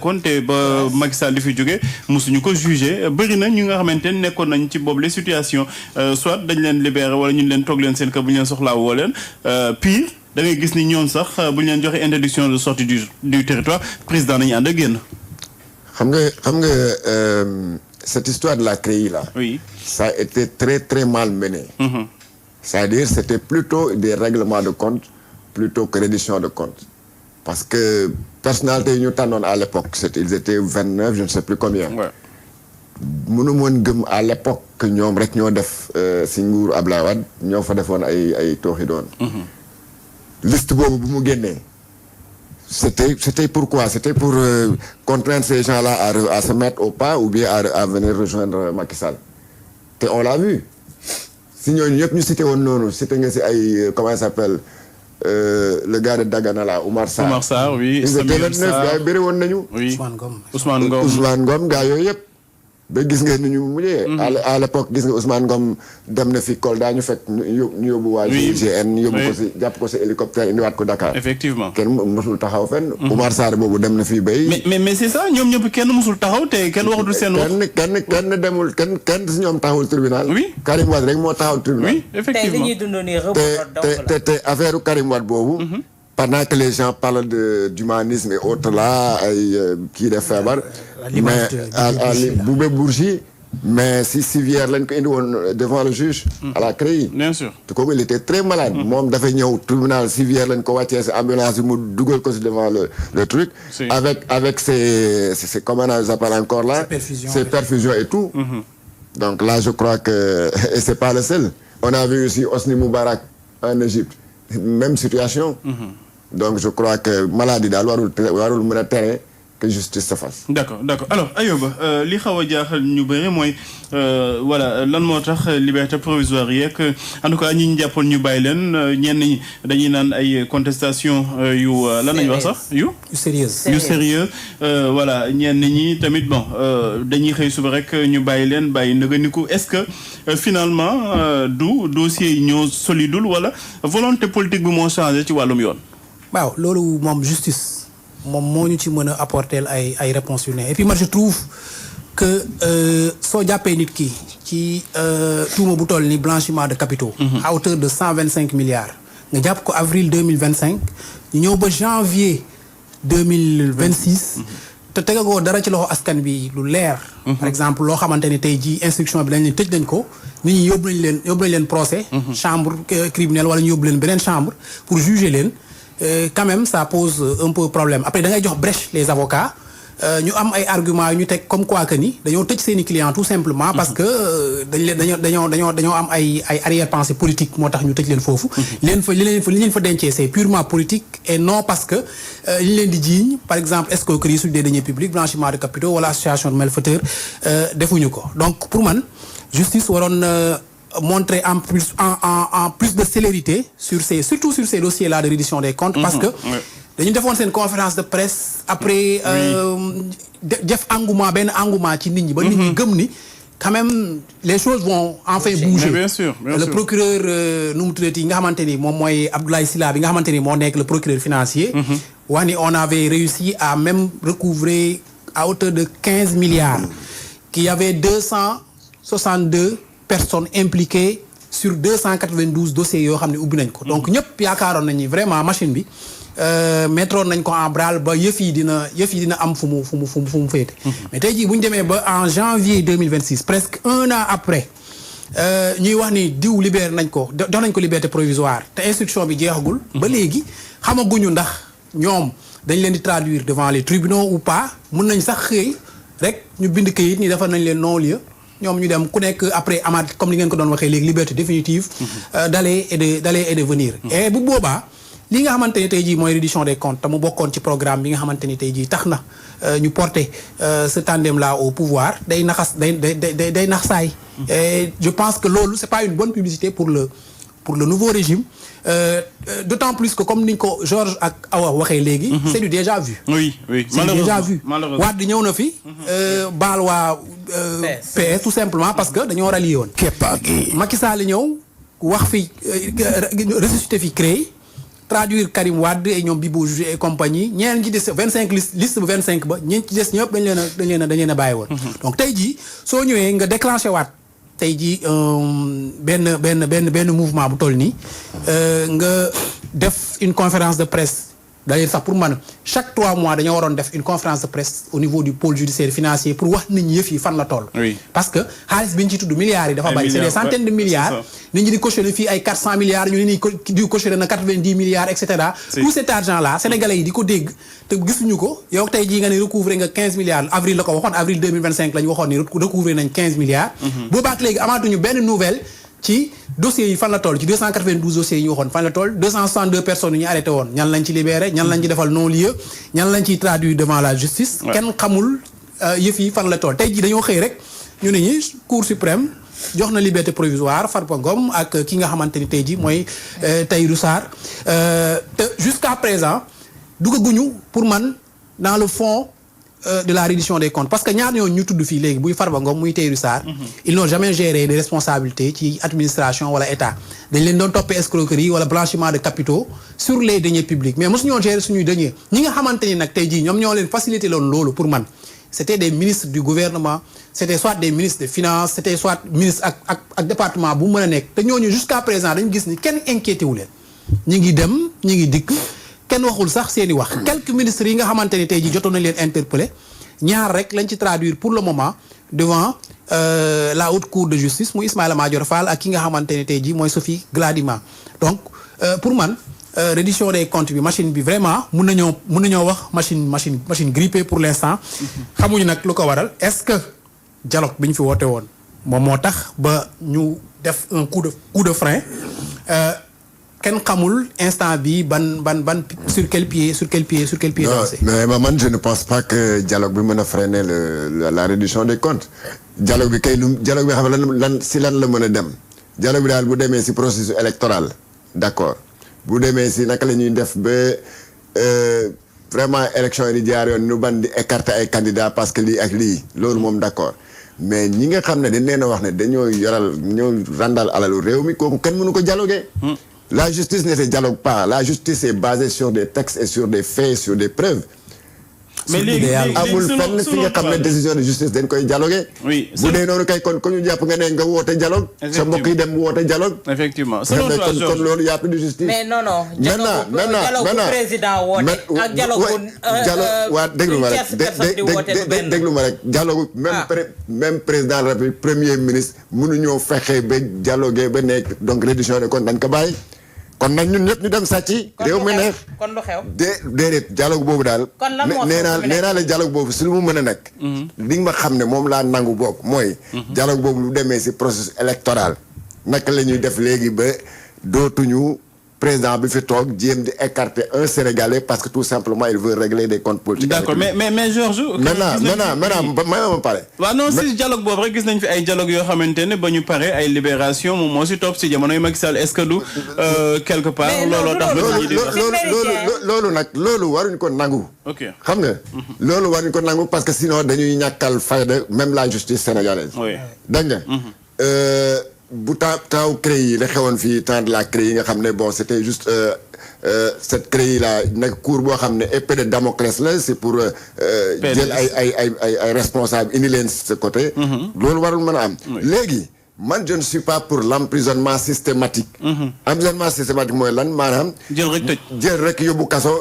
kon te ba Macky Sall di fi jóge mosuñu ko jugé bëri na ñu nga xamante ne nekkoon nañ ci boobu les situations soit dañ leen libéré wala ñu leen toog leen seen kër bu ñu leen soxlaa woo leen pire da ngay gis ni ñoom sax bu ñu leen joxe interdiction de sortie du territoire président nañu ànd ak génn. xam nga cette histoire de la CREI là. Oui. Ça a été très très mal mené. C'est-à-dire c'était plutôt des règlements de compte plutôt que reddition de compte. Parce que personnalité yi ñu tànnoon à l'époque ils étaient 29 je ne sais plus combien. mënu moon gëm à l'époque que ñoom rek ñoo def si nguuru Abdoulaye Wade ñoo fa defoon ay tooxi doon. liste boobu bu mu génnee c'était pourquoi c'était pour contraindre ces gens-là à se mettre au pas ou bien à venir rejoindre Macky Sall te on l'a vu si ñooñu ñëpp ñu cité woon noonu cité nga si ay comment il s'appelle le gars de Dagana là Oumar Sarr. Oumar Sarr oui. Samuel Sarr gars yi bëri woon nañu. oui Ousmane Ngom gars yooyu yëpp. ba gis nga ni ñu mujjee. à l'époque gis nga Ousmane Ngom dem na fi Kolda ñu fekk ñu yóbbu waa GIGN ñu yóbbu ko si jàpp ko si hélicoptère indiwaat ko Dakar. effectivement kenn mosul taxaw fenn. Oumar Sarr boobu dem na fi bay. mais c'est ça ñoom ñëpp kenn mosul taxaw te kenn waxatul seen wax. kenn demul kenn si ñoom taxawul tribunal. oui Karim Wade rek moo taxawul tribunal. oui effectivement te affaire Karim Wade boobu. pendant que les gens parlent d'humanisme et autres là ay kii def feebar. mais Boubé Bourgi mais si civière lañ ko indi woon devant le juge. à la CREI. bien sûr te kooku il était très malade. moom dafay ñëw tribunal civière lañ ko wàccee si ambulance bi mu dugal ko si devant le truc. avec ses comment on les appelle encore là. ses perfusions et tout. donc là je crois que et c'est pas le seul. on a vu aussi Hosni Moubarak en Égypte même situation. donc je crois que maladie daal warul mën a tere que justice se fasse. d'accord alors Ayoba li xaw a jaaxal ñu bëri mooy voilà lan moo tax liberté provisoire yeeg en tout cas ñi ñu jàppoon ñu bàyyi leen ñenn ñi dañuy naan ay contestation yu lan lañu wax sax yu sérieux voilà ñenn ñi tamit bon dañuy xëy suba rek ñu bàyyi leen bàyyi nëganiku est-ce que finalement du dossier yi ñoo solidul wala volonté politique bi moo changé ci wàllum yoon. waaw loolu moom justice moom moo ñu ci mën a apporter ay réponses yu ne et puis moi je trouve que soo jàppee nit ki ci tuuma bu toll ni blanchiment de capitaux. à hauteur de 125 milliards. nga jàpp ko avril 2025 ñu ñëw ba janvier 2026. te tegagoo dara ci loxo askan bi lu leer. par exemple loo xamante ni tey jii instruction bi dañ leen tëj nañ ko nit ñi yóbbu nañ leen procès. chambre criminelle wala ñu yóbbu leen beneen chambre pour juger leen. quand même ça pose un peu problème après da ngay jox brèche les avocats ñu am ay arguments yu ñu teg comme quoi que ni dañoo tëj seeni clients tout simplement parce que dañoo am ay arrière-pensée politique moo tax ñu tëj leen foofu. li leen fa dencee c'est purement politique et non parce que li leen di jiiñ par exemple escroquerie sur des deniers publics blanchiment de capitaux wala association de malfaiteurs defuñu ko donc pour man justice waroon montrer en plus de célérité surtout sur ces dossiers-là de reddition des comptes. parce que dañu defoon seen conférence de presse après def benn engouement ci nit ñi ba nit ñi gëm ni quand même les choses vont enfin bouger. bien sûr le procureur nu mu tuddati nga xamante ni moom mooy Abdoulaye Sylla bi nga xamante ni moo nekk le procureur financier. wax ni on avait réussi à même recouvrer à hauteur de 15 milliards. qu'il y avait 262 personnes impliquées sur 292 dossiers yoo xam ne ubbi nañ ko. donc ñëpp yaakaaroon nañ ni vraiment machine bi mettroon nañ ko en branle ba yëf yi dina am fu mu féete. mais tey jii bu ñu demee ba en janvier 2026 presque un an après ñuy wax ni diw libéré nañ ko jox nañ ko liberté provisoire te instruction bi jeexagul. ba léegi xamaguñu ndax ñoom dañ leen di traduire devant les tribunaux ou pas mën nañ sax xëy rek ñu bind kayit ni defal nañ leen non-lieu. ñoom ñu dem ku nekk après amaat comme li ngeen ko doon waxee léegi liberté définitive d'aller et de venir et bu boobaa li nga xamante ni tey jii mooy reddition des comptes te mu bokkoon ci programme bi nga xamante ni tey jii tax na ñu porter ce tandem là au pouvoir day nax saay et je pense que loolu c'est pas une bonne publicité pour le nouveau régime d'autant plus que comme ni ko Georges ak Awa waxee léegi. c'est du déjà vu. oui c'est du déjà vu. Wade ñëw na fi. baal waa PS tout simplement parce que dañoo rallié woon. Macky Sall ñëw wax fi ressuscité fi CREI traduire Karim Wade et ñoom Bibo Juge et compagnie ñeneen ci des 25 liste bu 25 ba ñeen ci des ñëpp dañ leen a bàyyi woon. donc tey jii soo ñëwee nga déclenché waat tey jii benn mouvement bu toll nii nga def une conférence de presse. D'ailleurs sax pour man chaque 3 mois dañoo waroon def une conférence de presse au niveau du pôle judiciaire financier pour wax nit ñi yëf yi fan la toll. parce que xaalis bi ñu ci tudd milliards yi dafa bari. c'est des centaines de milliards. nit ñi di cautionné fii ay 400 milliards ñu ne nii di cautionné na 90 milliards et cetera. tout cet argent là sénégalais yi di ko dégg te gisuñu ko yow tey jii nga ne recouvrer nga 15 milliards avril la ko waxoon avril 2025 la ñu waxoon ni recouvrer nañ 15 milliards. boobaak léegi amaatuñu benn nouvelle. ci dossiers yi fan la toll ci 292 dossiers yi ñu waxoon fan la toll 262 personnes yi ñu arrêté woon ñan lañ ci libéré ñan lañ ci defal non-lieu ñan lañ ciy traduit devant la justice. kenn xamul yëf yi fan la toll tey jii dañoo xëy rek ñu ne ñi Cour suprême jox na liberté provisoire Farba Ngom ak ki nga xamante ni tey jii mooy Tahirou Sarr te jusqu'à présent duggaguñu pour man dans le fond. De la reddition des comptes parce que ñaar ñoo ñu tudd fii léegi buy Farba Ngom muy Tahirou Sarr ils n'ont jamais géré des responsabilités ci administration wala état dañ leen doon toppee escroquerie wala blanchiment de capitaux sur les deniers publics mais mosu ñoo gérer suñuy deniers ñi nga xamante ni nag tey jii ñoom ñoo leen facilité loolu pour man c'était des ministres du gouvernement c'était soit des ministres des finances c'était soit ministre ak département bu mën a nekk te ñooñu jusqu'à présent dañu gis ni kenn inquiété wu leen ñi ngi dem ñi ngi dikk kenn waxul sax seeni wax quelques ministres yi nga xamante ni tey jii jotoon nañ leen interpeller ñaar rek lañ ci traduire pour le moment devant la haute cour de justice mu Ismaïla Madior Fall ak ki nga xamante ni tey jii mooy Sophie Gladima donc pour man reddition des comptes bi machine bi vraiment mun nañoo wax machine grippée pour l'instant xamuñu nag lu ko waral est-ce que dialogue bi ñu fi woote woon moom moo tax ba ñu def un coup de frein kenn xamul instant bi ban sur quel pied danser. mais man je ne pense pas que dialogue bi mën a freiner la réduction des comptes dialogue bi kay dialogue bi xam lan la mën a dem dialogue bi daal bu demee ci processus électoral d'accord bu demee ci naka la ñuy def ba vraiment élection yi di jaar yoon ñu ban di écarter ay candidats parce que lii ak lii loolu moom d'accord mais ñi nga xam ne dañ leen a wax ne dañoo randal alalu réew mi kooku kenn mënu ko dialoguer. La justice ne se dialogue pas. La justice est basée sur des textes et sur des faits, sur des preuves. mais léegi amul fenn fi nga xam ne décision de justice dañ koy dialoguer. oui bu dee noonu kay kon ku ñu jàpp nga ne nga woote dialogue. sa mbokk yi dem woote dialogue. effectivement selon toi kon loolu y a plus de justice. mais non. dialogue président woote ak dialogue waa déglu ma rek déglu ma rek dialogue même président de la République premier ministre mënuñoo fexe ba dialoguer ba nekk donc reddition des comptes dañ ko bàyyi. kon nag ñun ñëpp ñu dem sàcc. réew mi neex kon lu xew. déedéet dialogue boobu daal. kon lan moo nee naa la dialogue boobu si lu mu mën a nekk. li nga ma xam ne moom laa nangu bokk mooy. dialogue boobu lu demee si processus électoral. naka la ñuy def léegi ba dootuñu président bi fi toog jéem di écarter un Sénégalais parce que tout simplement il veut régler des comptes politiques. d'accord mais Georges. maintenant ma pare. waaw non si dialogue boobu rek gis nañ fi ay dialogue yoo xamante ne ba ñu pare ay libération moom moo si topp si jamonoy Macky Sall est-ce que du quelque part. looloo tax loolu nag loolu waruñ ko nangu. ok xam nga. loolu waruñ ko nangu parce que sinon dañuy ñàkkal fayda même la justice sénégalaise. oui dégg nga. bu temps CREI yi la xewoon fii temps de la CREI yi nga xam ne bon c'était juste cette CREI là nekk cour boo xam ne épée de Damoclès la c'est pour jël ay responsable indi leen ce côté loolu warul mën a am léegi man je ne suis pas pour l'emprisonnement systématique emprisonnement systématique mooy lan maanaam jël rek yóbbu kaso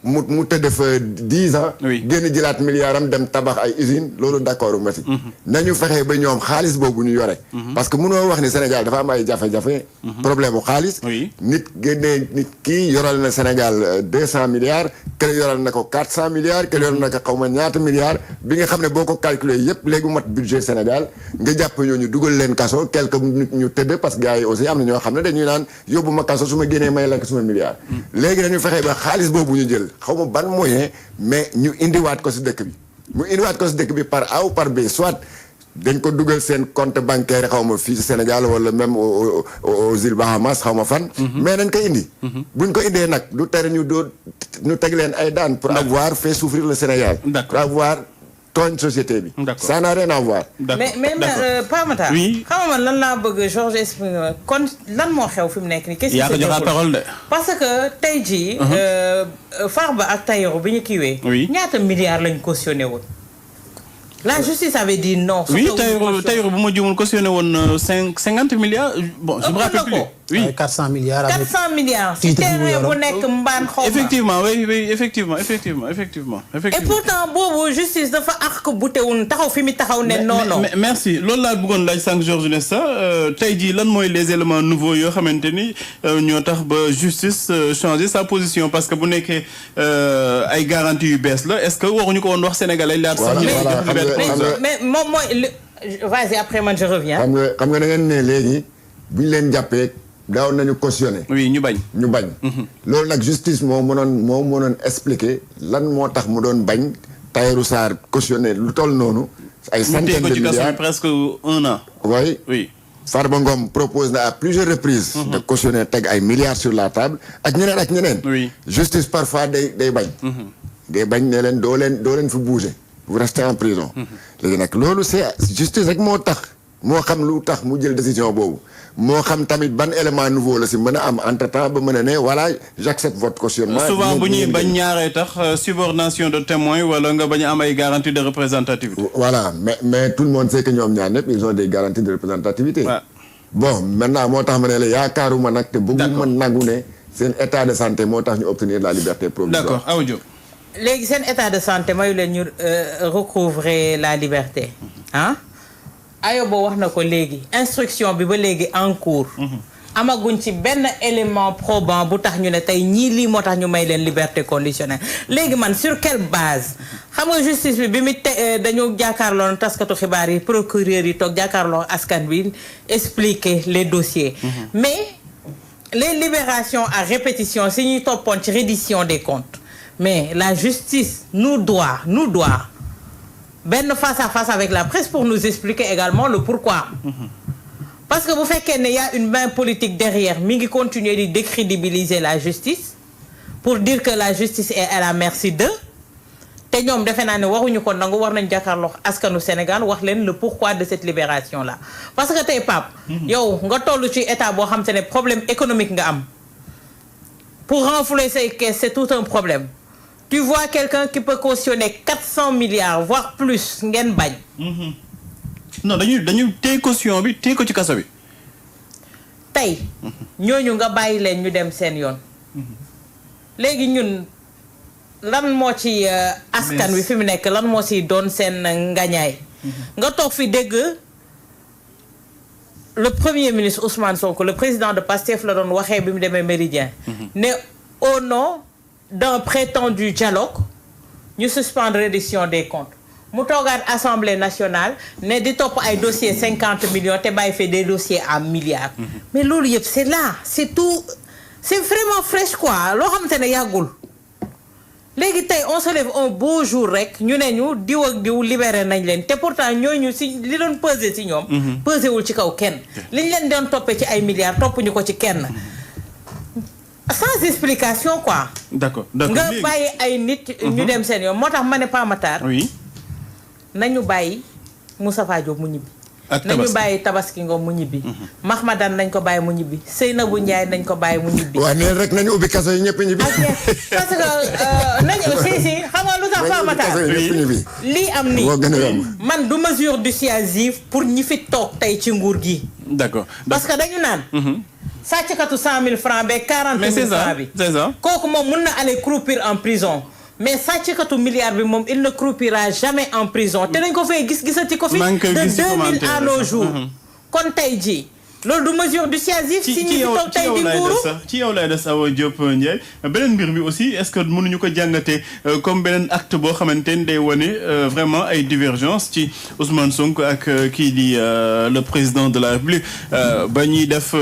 mu tëdd fa 10 ans génn jëlaat milliard am dem tabax ay usine loolu d'accord ma si nañu fexe ba ñoom xaalis boobu ñu yore parce que mënoo wax ni Sénégal dafa am ay jafe-jafe problème u xaalis nit kii yoral na Sénégal 200 milliards kële yoral na ko 400 milliards kële yoral na ko xaw ma ñaata milliards bi nga xam ne boo ko calculer yépp léegi mat budget Sénégal nga jàpp ñooñu dugal leen kaso quelque nit ñu tëdd parce que gars yi aussi am na ñoo xam ne dañuy naan yóbbu ma kaso su ma génnee may lekk suma milliards léegi dañu fexe ba xaalis boobu ñu jël xaw ma ban moyen mais ñu indiwaat ko si dëkk bi mu indiwaat ko si dëkk bi par A ou par B soit dañ ko dugal seen compte bancaire xaw ma fii ci Sénégal wala même aux îles Bahamas xaw ma fan mais dañ ko indi buñ ko indee nag du tere ñu teg leen ay daan pour avoir fait souffrir le Sénégal pour avoir tooñ société bi. D'accord. Ça n'a rien à voir. mais Pape Matar. Oui. xam nga man lan laa bëgg Georges expliqué kon lan moo xew fi mu nekk nii. qu'est-ce qui yaa ko se jox déroule? parole de. parce que tey jii. Farba ak Tahirou bi ñu kiiwee. Oui. ñaata milliards lañ cautionné woon. La justice avait dit non. Oui, Tahirou bu ma juumul cautionné woon 50 milliards. Bon, je me rappelle plus. Oui. 400 milliards. 400 milliards. ci terrain bu nekk mbaan xaw ma. Effectivement, oui, effectivement. Et pourtant boobu justice dafa arc butewul taxaw fi mu taxaw ne non. Merci loolu laa bëggoon laaj sànq Georges Nesta tey jii lan mooy les éléments nouveaux yoo xamante ni ñoo tax ba justice changer sa position parce que bu nekkee ay garanties yu bees la est-ce que waruñu ko woon wax sénégalais laat sax mais moom mooy vas-y après man je reviens. xam nga da ngeen ne léegi bu ñu leen jàppee daaw nañu cautionné. oui ñu bañ. loolu nag justice moo mënoon expliquer lan moo tax mu doon bañ Tahirou Sarr cautionné lu toll noonu. ay centaines de milliards presque 1 an. oui. Farba Ngom propose na à plusieurs reprises. de cautionner teg ay milliards sur la table ak ñeneen. oui justice parfois day bañ. day bañ ne leen doo leen fi bouger. vous restez en prison. léegi nag loolu c'est justice rek moo xam lu tax mu jël décision boobu moo xam tamit ban élément nouveau la si mën a am entre temps ba mën a ne voilà j'accepte votre cautionnement. souvent bu ñuy bañ ñaaree tax subordination de témoin wala nga bañ a am ay garantie de représentativité. voilà mais tout le monde sait que ñoom ñaar ñëpp ils ont des garanties de représentativité. bon maintenant moo tax ma ne la yaakaaruma nag te bëgguma nangu ne seen état de santé moo tax ñu obtenir la liberté provisoire. d'accord Awa Diop. léegi seen état de santé mayu leen ñu recouvrer la liberté ah. Ayoba wax na ko léegi instruction bi ba léegi en cours. amaguñ ci benn élément probant bu tax ñu ne tey ñii lii moo tax ñu may leen liberté conditionnelle léegi man sur quelle base xam nga justice bi mu dañu jàkkaarloo taskatu xibaar yi procureur yi toog jàkkaarloo askan bi expliquer les dossiers. mais les libérations à répétition si ñuy toppoon ci reddition des comptes mais la justice nous doit benn face à face avec la presse pour nous expliquer également le pourquoi. Parce que bu fekkee ne y a une main politique derrière mi ngi continuer di décrédibiliser la justice pour dire que la justice est à la merci d'eux te ñoom defe naa ne waruñu ko nangu war nañ jàkkaarloo askanu Sénégal wax leen le pourquoi de cette libération là. parce que tey Pape. yow nga toll ci état boo xam te ne problème économique nga am pour renflouer say caisses c'est tout un problème. Tu vois quelqu'un qui peut cautionner 400 milliards voire plus ngeen bañ. non dañu téye caution bi téye ko ci kaso bi. tey ñooñu nga bàyyi leen ñu dem seen yoon. léegi ñun lan moo ci askan wi fi mu nekk lan moo ci doon seen ngañaay. nga toog fi dégg le premier ministre Ousmane Sonko le président de Pastef la doon waxee bi mu demee Méridien. ne au nom d'un prétendu dialogue ñu suspendre reddition des comptes mu toogaat assemblée nationale ne di topp ay dossiers 50 millions te bàyyi fait des dossiers à milliards. mais loolu yëpp c'est là c'est tout c'est vraiment fraîche quoi loo xamante ne yàggul. léegi tey on se lève un beau jour rek ñu ne ñu diw ak diw libéré nañ leen te pourtant ñooñu si li doon peser si ñoom. peser wul ci kaw kenn. liñ leen doon toppee ci ay milliards topp ñu ko ci kenn. sans explication quoi. d'accord nga bàyyi ay nit. ñu dem seen yoon moo tax ma ne Pape Matar. oui. nañu bàyyi Moustapha Diop mu ñibbi. ak nañu bàyyi Tabaski Ngom mu ñibbi. Mahmadan nañ ko bàyyi mu ñibbi Seynabou Ndiaye nañ ko bàyyi mu ñibbi. waaw nee rek nañu ubbi kaso yi ñëpp ñibbi. parce que nañu si xam nga lu tax Pape Matar lii am nii man du mesure dissuasive pour ñi fi toog tey ci nguur gi. d'accord parce que dañu naan. sàcckatu 100 000 francs ba 40 000 francs bi. c'est ça kooku moom mun na aller croupir en prison. mais sàcckatu milliard bi moom il ne croupira jamais en prison te dañ ko fay gisati ko fi de 2000 à nos jours kon tey jii loolu du mesure dissuasive si ñi fi toog tey di nguuru ci yow lay des Awa Diop Ndiaye beneen mbir mi aussi est-ce que mënuñu ko jàngatee comme beneen acte boo xamante ni day wane vraiment ay divergence ci Ousmane Sonko ak kii di le président de la République ba ñuy def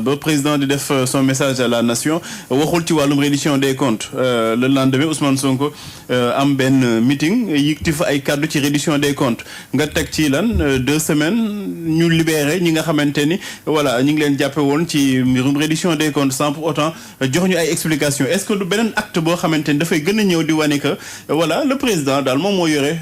ba président di def son message à la nation waxul ci wàllum reddition des comptes le lendemain Ousmane Sonko am benn meeting yëkkati fa ay kaddu ci reddition des comptes nga teg ci lan 2 semaines ñu libéré ñi nga xamante ni voilà ñu ngi leen jàppe woon ci mbirum reddition des comptes sans pour autant jox ñu ay explications est-ce que du beneen acte boo xamante ni dafay gën a ñëw di wane que voilà le président daal moom moo yore